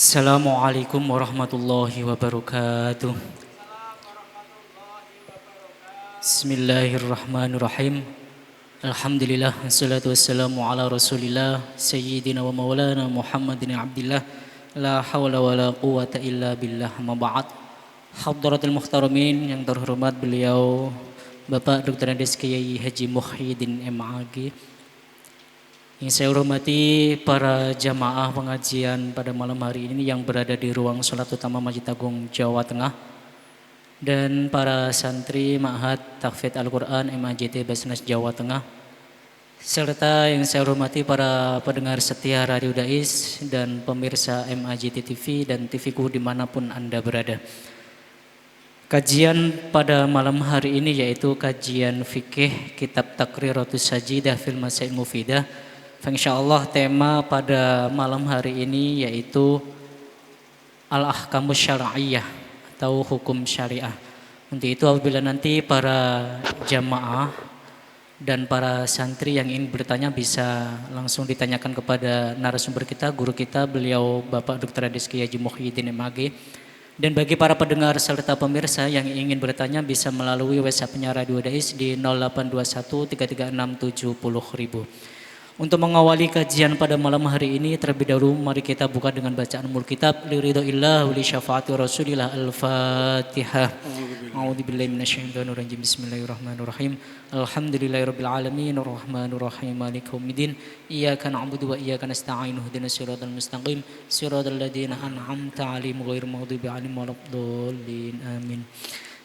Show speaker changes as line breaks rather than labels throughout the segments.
Assalamualaikum warahmatullahi wabarakatuh. Bismillahirrahmanirrahim. Alhamdulillah, wassalatu wassalamu ala rasulillah Sayyidina wa maulana Muhammadin abdillah. La hawla wa la quwata illa billah, ma ba'd. Hadratul muhtaramin yang terhormat beliau Bapak Dr. Andes Kiai Haji Muhyiddin MAG, yang saya hormati para jamaah pengajian pada malam hari ini yang berada di ruang sholat utama Masjid Agung Jawa Tengah, dan para santri Ma'had Tahfidz Al-Quran MAJT Basnas Jawa Tengah, serta yang saya hormati para pendengar setia Radio Dais dan pemirsa MAJT TV dan TVku dimanapun Anda berada. Kajian pada malam hari ini yaitu kajian fikih kitab Taqriratus Sajidah fil Masail Mufidah. Insyaallah tema pada malam hari ini yaitu Al-Ahkamus Syar'iyyah atau hukum syariah. Untuk itu apabila nanti para jamaah dan para santri yang ingin bertanya bisa langsung ditanyakan kepada narasumber kita, guru kita, beliau Bapak Dr. Andes Kiai Haji Muhyiddin MAG. Dan bagi para pendengar serta pemirsa yang ingin bertanya bisa melalui WhatsApp-nya Radio Dais di 0821 336 70.000. Untuk mengawali kajian pada malam hari ini, terlebih dahulu mari kita buka dengan bacaan mul kitab liridhoillah wa li syafaati rasulillah. Al-Fatihah. A'udzubillahi minasyaitonir rajim. Bismillahirrahmanirrahim. Alhamdulillahirabbil alamin arrahmanir rahim maliki yaumiddin. Iyyaka na'budu wa iyyaka nasta'in ihdinas siratal mustaqim siratal ladzina an'amta 'alaihim ghairil maghdubi 'alaihim waladdallin. Amin.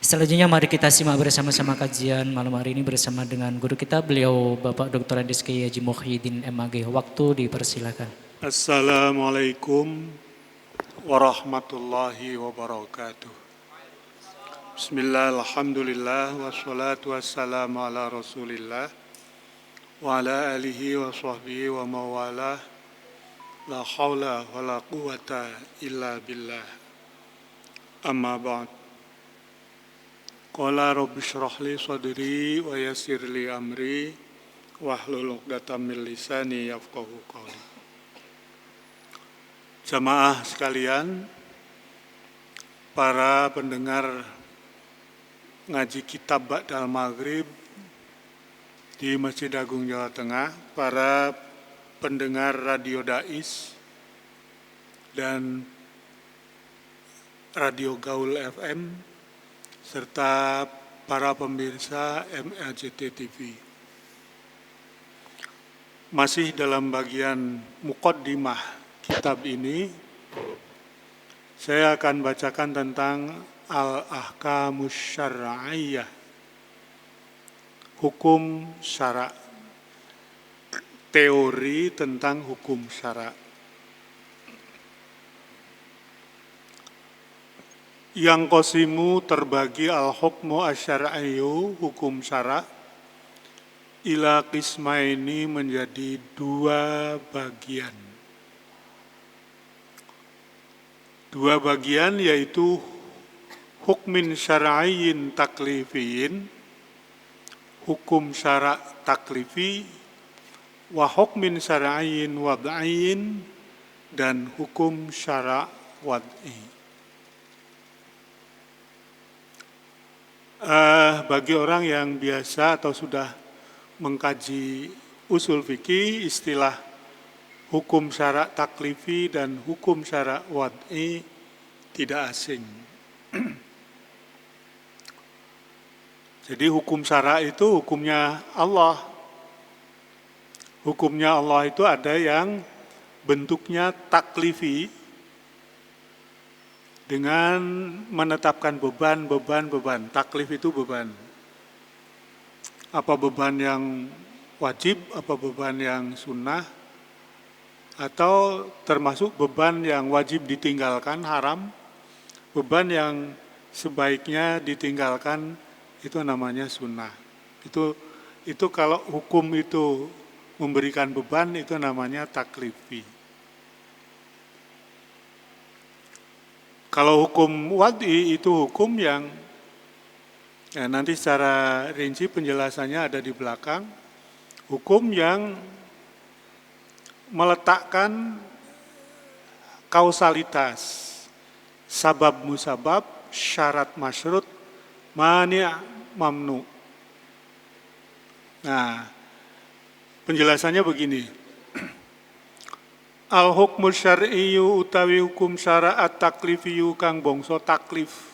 Selanjutnya mari kita simak bersama-sama kajian malam hari ini bersama dengan guru kita, beliau Bapak Dr. Andes Kiai Haji Muhyiddin MAG. Waktu dipersilakan.
Assalamualaikum warahmatullahi wabarakatuh. Bismillah, alhamdulillah, wassalatu wassalamu ala rasulillah wa ala alihi wa sahbihi wa mawalah. La hawla wa la quwata illa billah. Amma ba'd. Qala rabbi shrah li sadri wa yassir li amri wahlul 'uqdatam min lisani yafqahu qawli. Jamaah sekalian, para pendengar ngaji kitab Ba'dal Maghrib di Masjid Agung Jawa Tengah, para pendengar Radio Dais dan Radio Gaul FM, serta para pemirsa MAJT TV. Masih dalam bagian muqaddimah kitab ini, saya akan bacakan tentang Al-Ahkamus Syar'iyyah, hukum syara', teori tentang hukum syara'. Yang qasimu terbagi al-hukmu asyara'iyyu, hukum syara', ila qismaini menjadi dua bagian. Dua bagian yaitu hukmin syara'iyyin taklifiyin, hukum syara' taklifi, wa hukmin syara'iyyin wad'iyyin, dan hukum syara' wad'i. Bagi orang yang biasa atau sudah mengkaji usul fikih, istilah hukum syara' taklifi dan hukum syara' wad'i tidak asing. Jadi hukum syara' itu hukumnya Allah. Hukumnya Allah itu ada yang bentuknya taklifi, dengan menetapkan beban. Taklif itu beban. Apa beban yang wajib, apa beban yang sunnah, atau termasuk beban yang wajib ditinggalkan, haram, beban yang sebaiknya ditinggalkan, itu namanya sunnah. Itu kalau hukum itu memberikan beban, itu namanya taklifi. Kalau hukum wad'i itu hukum yang nanti secara rinci penjelasannya ada di belakang. Hukum yang meletakkan kausalitas, sabab musabab, syarat masyrut, mani' mamnu. Nah, penjelasannya begini. Al-hukmu syar'iyyu utawi hukum syara'at taklifiyyu kang bangsa taklif.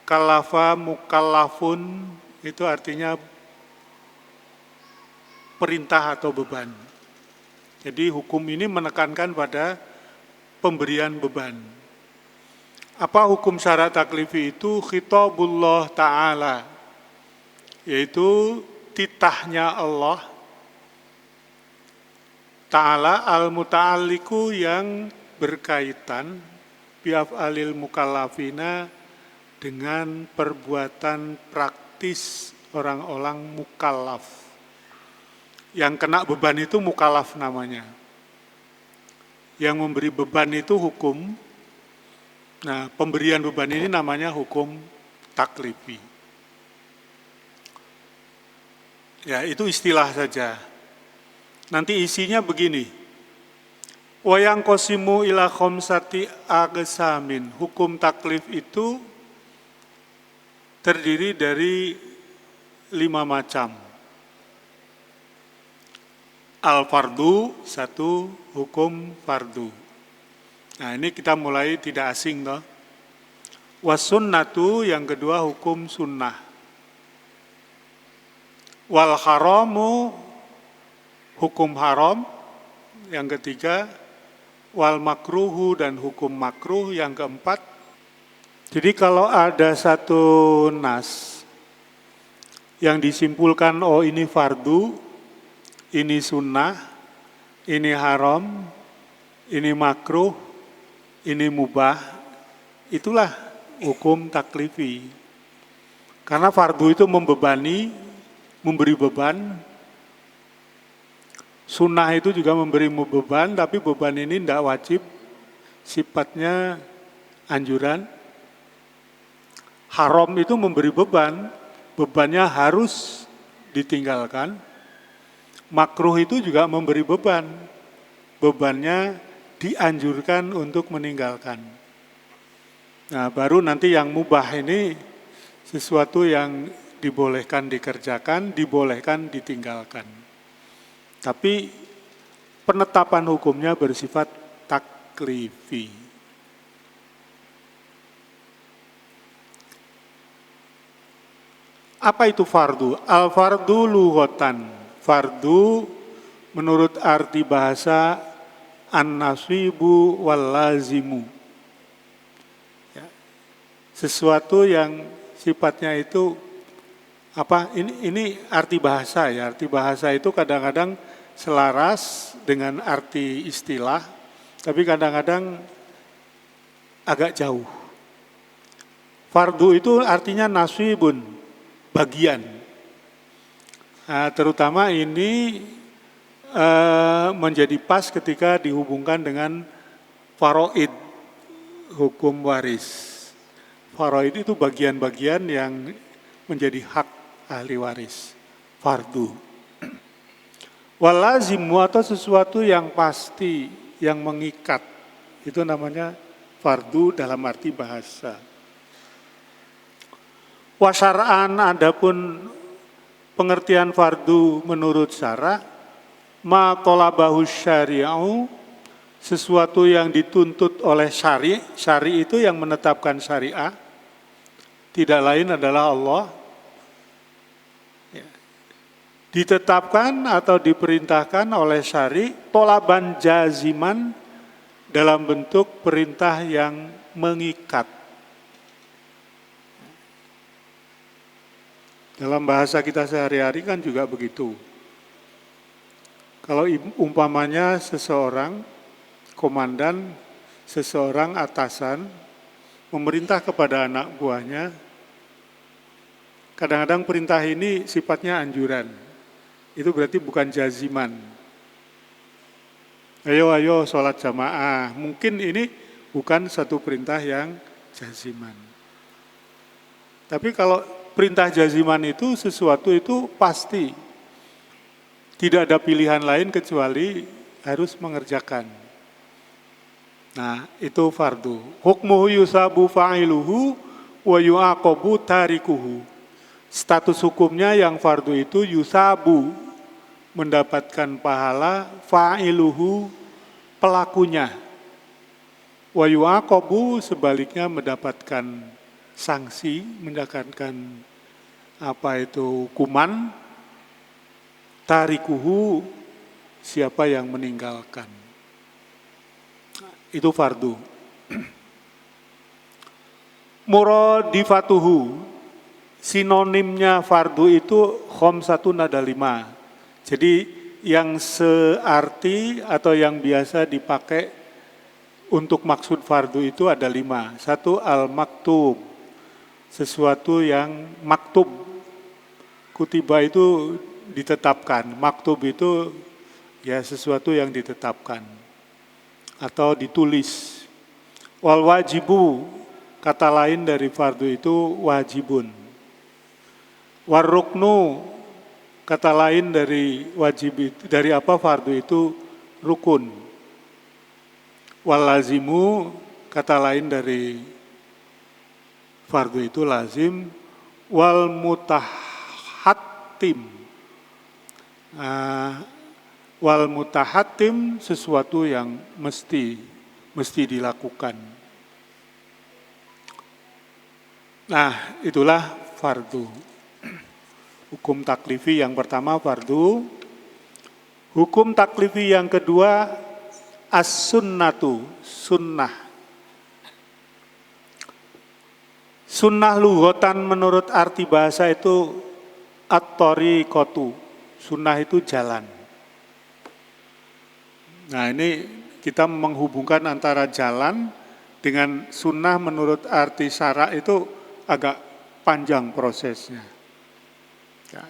Kalafa mukallafun itu artinya perintah atau beban. Jadi hukum ini menekankan pada pemberian beban. Apa hukum syarat taklifi itu? Khitabullah ta'ala, yaitu titahnya Allah Ta'ala al-muta'alliku yang berkaitan biaf'alil mukallafina dengan perbuatan praktis orang-orang mukallaf. Yang kena beban itu mukallaf namanya. Yang memberi beban itu hukum. Nah, pemberian beban ini namanya hukum taklifi. Ya, itu istilah saja. Nanti isinya begini. Wayang kosimu ila khomsati agsamin. Hukum taklif itu terdiri dari 5 macam. Al-fardu, 1 hukum fardu. Nah, ini kita mulai tidak asing toh. Was-sunnatu, yang kedua hukum sunnah. Wal haramu, hukum haram. Yang ketiga, wal makruhu, dan hukum makruh. Yang keempat, jadi kalau ada satu nas yang disimpulkan, oh ini fardu, ini sunnah, ini haram, ini makruh, ini mubah, itulah hukum taklifi. Karena fardu itu membebani, memberi beban. Sunnah itu juga memberi beban, tapi beban ini tidak wajib, sifatnya anjuran. Haram itu memberi beban, bebannya harus ditinggalkan. Makruh itu juga memberi beban, bebannya dianjurkan untuk meninggalkan. Nah, baru nanti yang mubah ini sesuatu yang dibolehkan dikerjakan, dibolehkan ditinggalkan. Tapi penetapan hukumnya bersifat taklifi. Apa itu fardu? Al-fardu lughatan. Fardu menurut arti bahasa an-nasibu wal-lazimu. Ya. Sesuatu yang sifatnya itu apa? Ini arti bahasa ya. Arti bahasa itu kadang-kadang selaras dengan arti istilah, tapi kadang-kadang agak jauh. Fardu itu artinya nasibun, bagian. Nah, terutama ini menjadi pas ketika dihubungkan dengan faraid, hukum waris. Faraid itu bagian-bagian yang menjadi hak ahli waris, fardu. Walazimu, atau sesuatu yang pasti, yang mengikat, itu namanya fardu dalam arti bahasa. Wasyar'an, adapun pengertian fardu menurut syara, ma talabahu syari'u, sesuatu yang dituntut oleh syari'. Syari' itu yang menetapkan syariah, tidak lain adalah Allah. Ditetapkan atau diperintahkan oleh syari' tolaban jaziman, dalam bentuk perintah yang mengikat. Dalam bahasa kita sehari-hari kan juga begitu. Kalau umpamanya seseorang komandan, seseorang atasan memerintah kepada anak buahnya, kadang-kadang perintah ini sifatnya anjuran. Itu berarti bukan jaziman. Ayo sholat jamaah. Mungkin ini bukan satu perintah yang jaziman. Tapi kalau perintah jaziman itu sesuatu itu pasti. Tidak ada pilihan lain kecuali harus mengerjakan. Nah, itu fardu. Hukmuhu yusabu fa'iluhu wa yu'aqabu tarikuhu. Status hukumnya yang fardu itu yusabu, mendapatkan pahala, fa'iluhu, pelakunya. Wa yu'aqabu, sebaliknya mendapatkan sanksi, mendapatkan hukuman, tarikuhu, siapa yang meninggalkan. Itu fardu. Muradifatuhu, sinonimnya fardu itu khamsatun, ada 5. Jadi yang searti atau yang biasa dipakai untuk maksud fardu itu ada 5. 1, al-maktub, sesuatu yang maktub. Kutiba itu ditetapkan, maktub itu ya sesuatu yang ditetapkan atau ditulis. Wal wajibu, kata lain dari fardu itu wajibun. War ruknu, kata lain dari wajib itu, dari fardu itu rukun. Wal lazimu, kata lain dari fardu itu lazim. Wal mutahattim, wal mutahattim, sesuatu yang mesti dilakukan. Nah, itulah fardu. Hukum taklifi yang pertama fardu. Hukum taklifi yang kedua as-sunnatu, sunnah. Sunnah lughatan menurut arti bahasa itu at-thariqatu. Sunnah itu jalan. Nah, ini kita menghubungkan antara jalan dengan sunnah menurut arti syara' itu agak panjang prosesnya. Ya.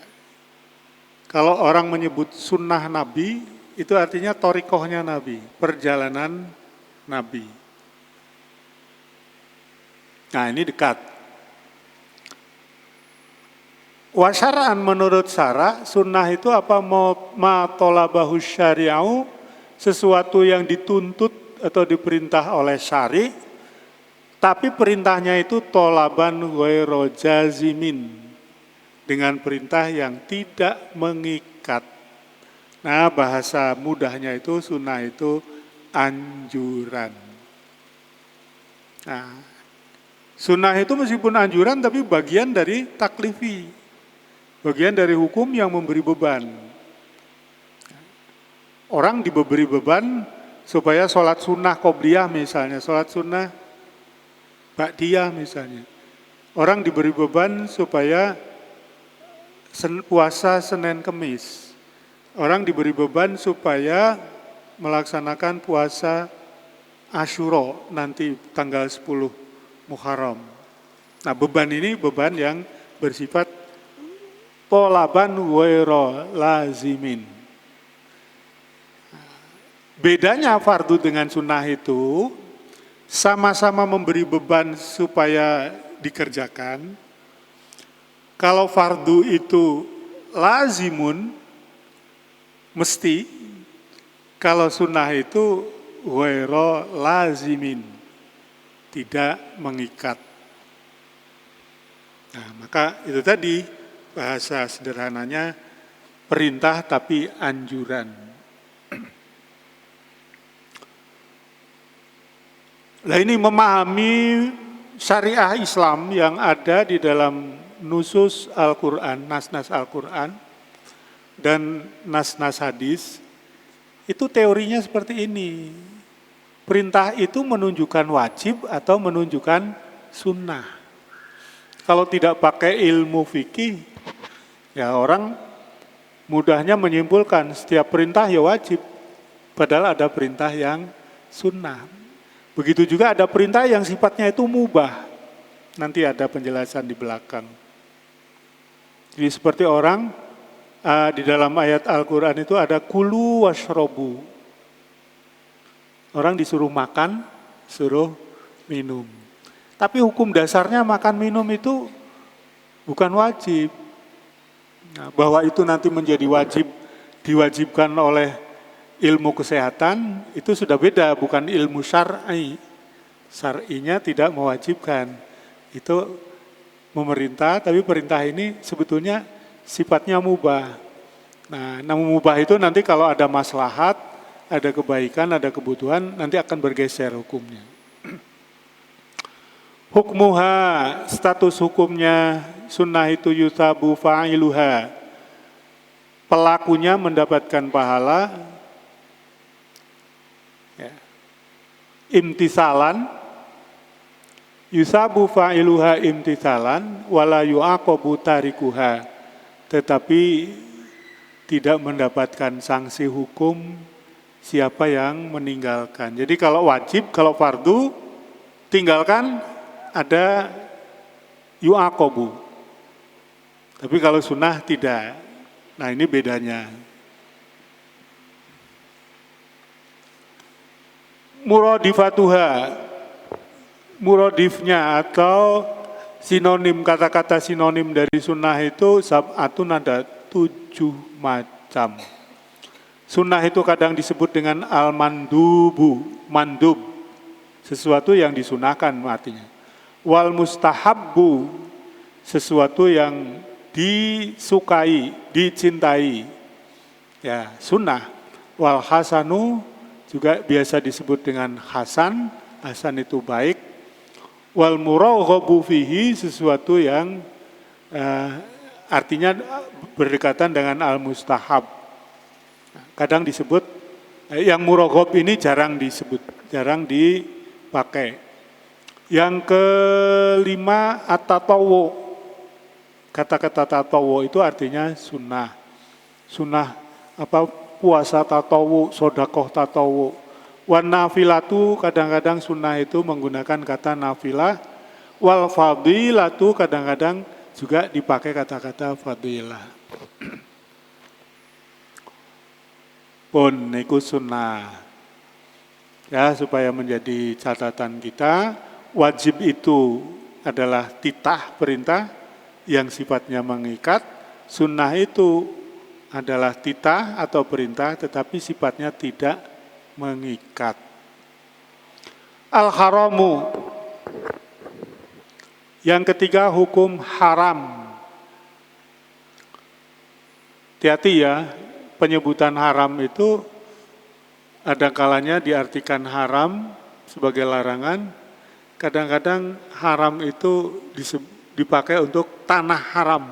Kalau orang menyebut sunnah Nabi, itu artinya thariqahnya Nabi, perjalanan Nabi. Nah, ini dekat. Wa syara'an, menurut syara', sunnah itu apa? Ma tolabahu syari'u, sesuatu yang dituntut atau diperintah oleh syari', tapi perintahnya itu tolaban ghairu jazimin, dengan perintah yang tidak mengikat. Nah, bahasa mudahnya itu sunnah itu anjuran. Nah, sunnah itu meskipun anjuran tapi bagian dari taklifi, bagian dari hukum yang memberi beban. Orang diberi beban supaya sholat sunnah qobliyah misalnya, sholat sunnah ba'diyah misalnya. Orang diberi beban supaya puasa Senin Kemis. Orang diberi beban supaya melaksanakan puasa Asyura nanti tanggal 10 Muharram. Nah, beban ini beban yang bersifat tolaban ghairu lazimin. Bedanya fardu dengan sunnah itu sama-sama memberi beban supaya dikerjakan. Kalau fardu itu lazimun, mesti. Kalau sunnah itu ghairu lazimin, tidak mengikat. Nah, maka itu tadi bahasa sederhananya perintah tapi anjuran. Nah, ini memahami syariah Islam yang ada di dalam nusus Al-Quran, nas-nas Al-Quran, dan nas-nas hadis, itu teorinya seperti ini. Perintah itu menunjukkan wajib atau menunjukkan sunnah. Kalau tidak pakai ilmu fikih, ya orang mudahnya menyimpulkan setiap perintah ya wajib, padahal ada perintah yang sunnah. Begitu juga ada perintah yang sifatnya itu mubah. Nanti ada penjelasan di belakang. Jadi seperti orang di dalam ayat Al-Quran itu ada kulu washrobu. Orang disuruh makan, suruh minum. Tapi hukum dasarnya makan minum itu bukan wajib. Nah, bahwa itu nanti menjadi wajib, diwajibkan oleh ilmu kesehatan itu sudah beda, bukan ilmu syar'i. Syar'inya tidak mewajibkan. Itu memerintah, tapi perintah ini sebetulnya sifatnya mubah. Nah, namun mubah itu nanti kalau ada maslahat, ada kebaikan, ada kebutuhan, nanti akan bergeser hukumnya. Hukmuha, status hukumnya, sunnah itu yusabu fa'iluha. Pelakunya mendapatkan pahala, ya. Imtisalan, yusabu fa'iluha imtisalan, wala yu'aqabu tarikuha. Tetapi tidak mendapatkan sanksi hukum siapa yang meninggalkan. Jadi kalau wajib, kalau fardu, tinggalkan ada yu'aqabu. Tapi kalau sunnah tidak. Nah ini bedanya. Muradifatuha, muradifnya atau sinonim, kata-kata sinonim dari sunnah itu sab'atun, ada 7 macam. Sunnah itu kadang disebut dengan al-mandubu, mandub, sesuatu yang disunahkan artinya. Wal mustahabbu, sesuatu yang disukai, dicintai, ya sunnah. Wal hasanu, juga biasa disebut dengan hasan, hasan itu baik. Wal muraghabu fihi, sesuatu yang artinya berdekatan dengan al mustahab. Kadang disebut, yang muraghab ini jarang disebut, jarang dipakai. Yang kelima at-tatawwu. Kata-kata tatawwu itu artinya sunnah. Sunnah apa, puasa tatawwu, sedekah tatawwu. Wan nafilatu, kadang-kadang sunnah itu menggunakan kata nafilah. Wal fadilatu, kadang-kadang juga dipakai kata-kata fadilah. Pun niku sunnah. Ya, supaya menjadi catatan kita, wajib itu adalah titah perintah yang sifatnya mengikat. Sunnah itu adalah titah atau perintah tetapi sifatnya tidak mengikat. Al-haramu, yang ketiga hukum haram. Hati-hati ya, penyebutan haram itu ada kalanya diartikan haram sebagai larangan. Kadang-kadang haram itu dipakai untuk tanah haram.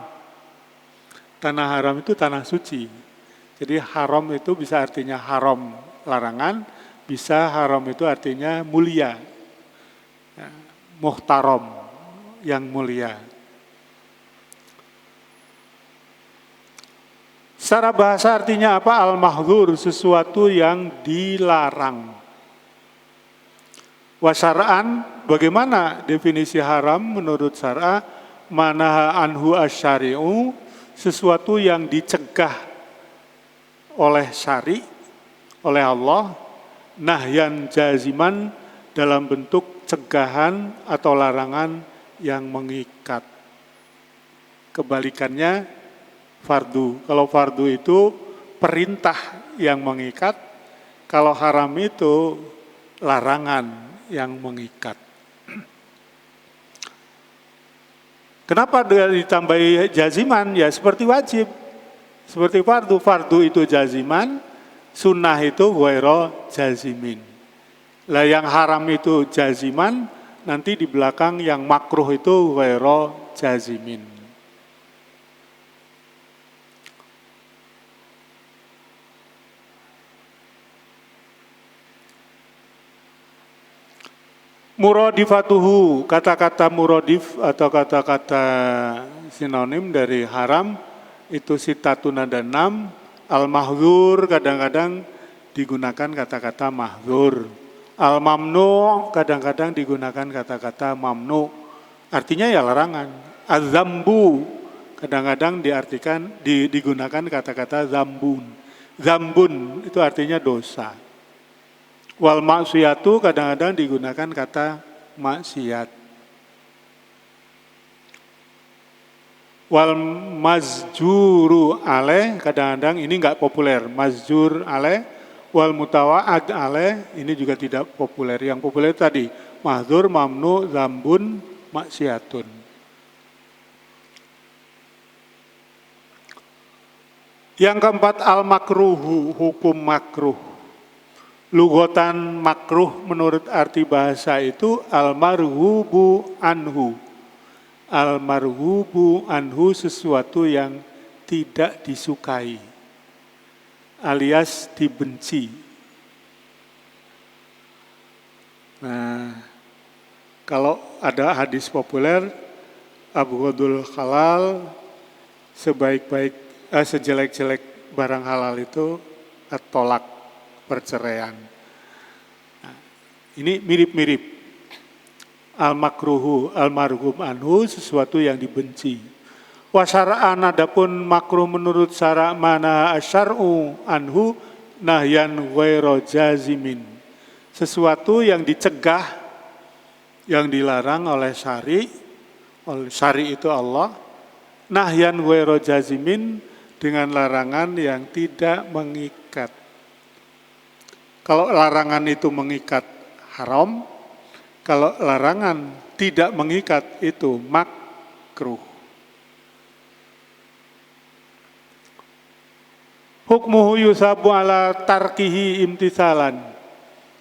Tanah haram itu tanah suci. Jadi haram itu bisa artinya haram larangan, bisa haram itu artinya mulia, ya, muhtaram, yang mulia. Secara bahasa artinya apa? Al-mahdzur, sesuatu yang dilarang. Wasyara'an, bagaimana definisi haram menurut syara'? Manaha anhu asyari'u, sesuatu yang dicegah oleh syari', oleh Allah. Nahyan jaziman, dalam bentuk cegahan atau larangan yang mengikat. Kebalikannya fardu. Kalau fardu itu perintah yang mengikat, kalau haram itu larangan yang mengikat. Kenapa ditambahi jaziman? Ya seperti wajib, seperti fardu. Fardu itu jaziman, sunnah itu ghairu jazimin. Lah yang haram itu jaziman, nanti di belakang yang makruh itu ghairu jazimin. Muradifatuhu, kata-kata muradif atau kata-kata sinonim dari haram itu sitatun ada 6. Al-mahdzur, kadang-kadang digunakan kata-kata mahdzur. Al-mamnu, kadang-kadang digunakan kata-kata mamnu. Artinya ya larangan. Az-zambu, kadang-kadang digunakan kata-kata zambun. Zambun itu artinya dosa. Wal maksiyatu, kadang-kadang digunakan kata maksiat. Wal mazjuru alaih, kadang-kadang ini enggak populer. Mazjur alaih, Wal mutawa'ad alaih ini juga tidak populer. Yang populer tadi mahdzur, mamnu, zambun, maksiatun. Yang keempat al-makruhu, hukum makruh. Lugotan makruh menurut arti bahasa itu al-marhubu anhu. Al-marhubu anhu sesuatu yang tidak disukai alias dibenci. Nah, kalau ada hadis populer abghadul halal, sejelek-jelek barang halal itu tolak, perceraian. Nah, ini mirip-mirip. Al-makruhu, al-marhum anhu, sesuatu yang dibenci. Wa syara'an adapun makruh menurut syara' mana asyar'u anhu nahyan ghairu jazimin. Sesuatu yang dicegah, yang dilarang oleh syari itu Allah. Nahyan ghairu jazimin, dengan larangan yang tidak mengikat. Kalau larangan itu mengikat haram, kalau larangan tidak mengikat itu makruh. Hukmuhu yusabu ala tarkihi imtisalan.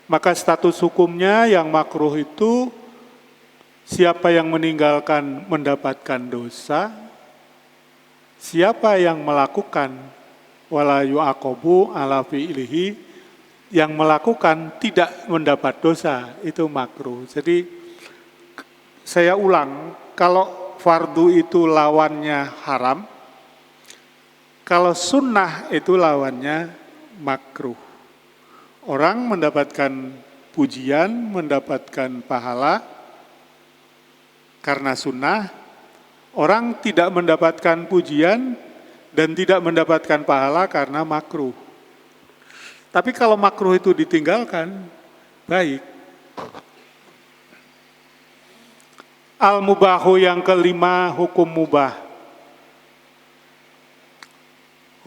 Maka status hukumnya yang makruh itu siapa yang meninggalkan mendapatkan dosa, siapa yang melakukan wala yu'aqabu ala fi'lihi, yang melakukan tidak mendapat dosa, itu makruh. Jadi saya ulang, kalau fardu itu lawannya haram, kalau sunnah itu lawannya makruh. Orang mendapatkan pujian, mendapatkan pahala karena sunnah, orang tidak mendapatkan pujian dan tidak mendapatkan pahala karena makruh. Tapi kalau makruh itu ditinggalkan, baik. Al-mubahu yang kelima, hukum mubah.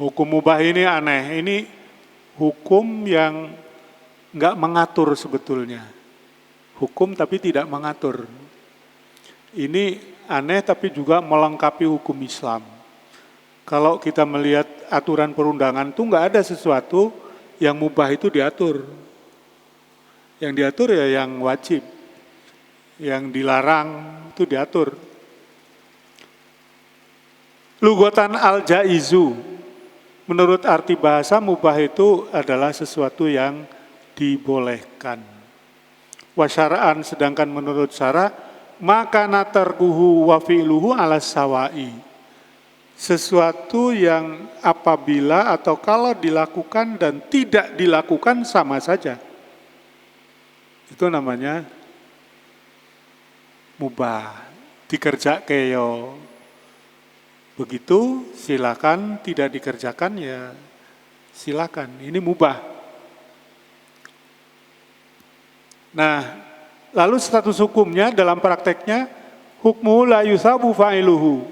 Hukum mubah ini aneh, ini hukum yang enggak mengatur sebetulnya. Hukum tapi tidak mengatur. Ini aneh tapi juga melengkapi hukum Islam. Kalau kita melihat aturan perundangan itu enggak ada sesuatu yang mubah itu diatur. Yang diatur ya yang wajib. Yang dilarang itu diatur. Lugotan al-jaizu. Menurut arti bahasa mubah itu adalah sesuatu yang dibolehkan. Wasyara'an sedangkan menurut syara' maka natarkuhu wa fi'luhu ala sawai. Sesuatu yang apabila atau kalau dilakukan dan tidak dilakukan sama saja. Itu namanya mubah. Dikerjakan yo begitu, silakan. Tidak dikerjakan ya silakan. Ini mubah. Nah, lalu status hukumnya dalam prakteknya hukmu la yusabu fa'iluhu.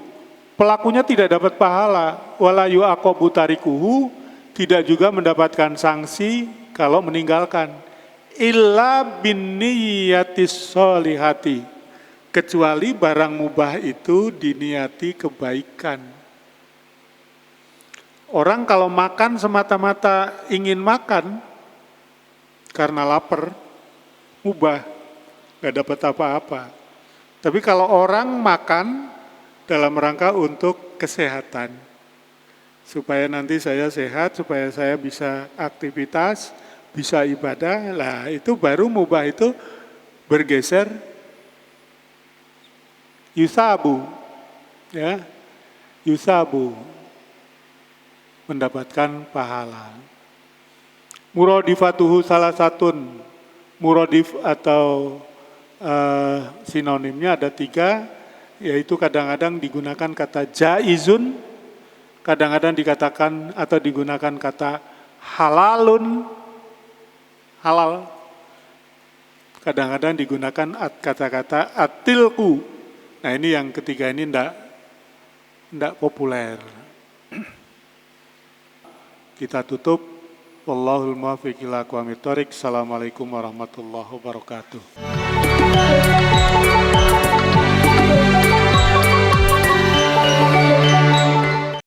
Pelakunya tidak dapat pahala, wala yu'aqabu tarikuhu, tidak juga mendapatkan sanksi kalau meninggalkan. Illa bin niyatis sholihati, kecuali barang mubah itu diniati kebaikan. Orang kalau makan semata-mata ingin makan karena lapar, mubah, gak dapat apa-apa. Tapi kalau orang makan dalam rangka untuk kesehatan, supaya nanti saya sehat, supaya saya bisa aktivitas, bisa ibadah, lah itu baru mubah itu bergeser yusabu, ya, yusabu, mendapatkan pahala. Muradifatuhu salah satun, muradif atau sinonimnya ada 3, yaitu kadang-kadang digunakan kata jaizun, kadang-kadang dikatakan atau digunakan kata halalun, halal. Kadang-kadang digunakan kata-kata atilku. Nah ini yang ketiga ini enggak populer. Kita tutup Wallahul muwaffiq ila aqwamit thoriq. Assalamualaikum warahmatullahi wabarakatuh.